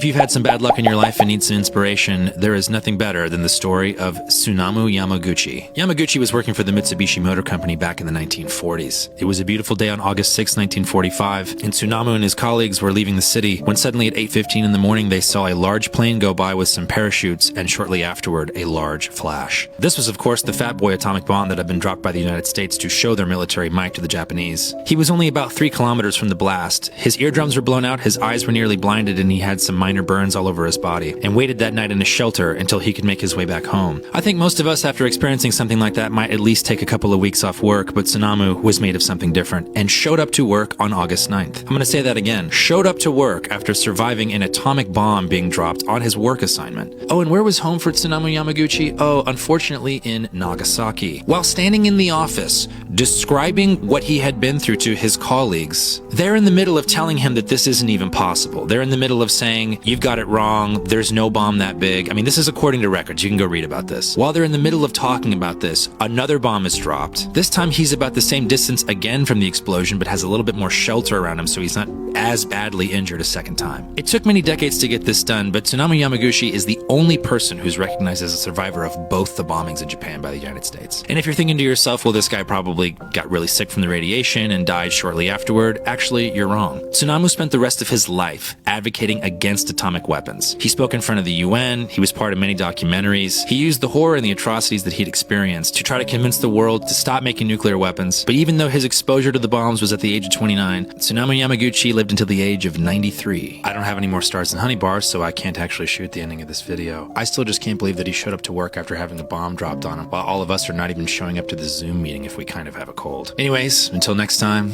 you've had some bad luck in your life and need some inspiration, there is nothing better than the story of Tsunamu Yamaguchi. Yamaguchi was working for the Mitsubishi Motor Company back in the 1940s. It was a beautiful day on August 6, 1945, and Tsunamu and his colleagues were leaving the city when suddenly at 8:15 in the morning they saw a large plane go by with some parachutes and shortly afterward a large flash. This was of course the Fat Boy atomic bomb that had been dropped by the United States to show their military might to the Japanese. He was only about 3 kilometers from the blast. His eardrums were blown out, his eyes were nearly blinded, and he had some minor burns all over his body, and waited that night in a shelter until he could make his way back home. I think most of us, after experiencing something like that, might at least take a couple of weeks off work, but Tsunamu was made of something different and showed up to work on August 9th. I'm gonna say that again. Showed up to work after surviving an atomic bomb being dropped on his work assignment. Oh, and where was home for Tsunamu Yamaguchi? Oh, unfortunately in Nagasaki. While standing in the office, describing what he had been through to his colleagues, they're in the middle of telling him that this isn't even possible. They're in the middle of saying, you've got it wrong, there's no bomb that big. I mean, this is according to records, you can go read about this. While they're in the middle of talking about this, another bomb is dropped. This time he's about the same distance again from the explosion, but has a little bit more shelter around him so he's not as badly injured a second time. It took many decades to get this done, but Tsunamu Yamaguchi is the only person who's recognized as a survivor of both the bombings in Japan by the United States. And if you're thinking to yourself, well, this guy probably got really sick from the radiation and died shortly afterward, actually, you're wrong. Tsunamu spent the rest of his life advocating against atomic weapons. He spoke in front of the UN, he was part of many documentaries, he used the horror and the atrocities that he'd experienced to try to convince the world to stop making nuclear weapons. But even though his exposure to the bombs was at the age of 29, Tsunamu Yamaguchi lived until the age of 93. I don't have any more stars than honey bars, so I can't actually shoot the ending of this video. I still just can't believe that he showed up to work after having a bomb dropped on him, while all of us are not even showing up to the Zoom meeting if we kind of have a cold. Anyways, until next time,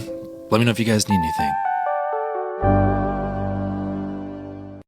let me know if you guys need anything.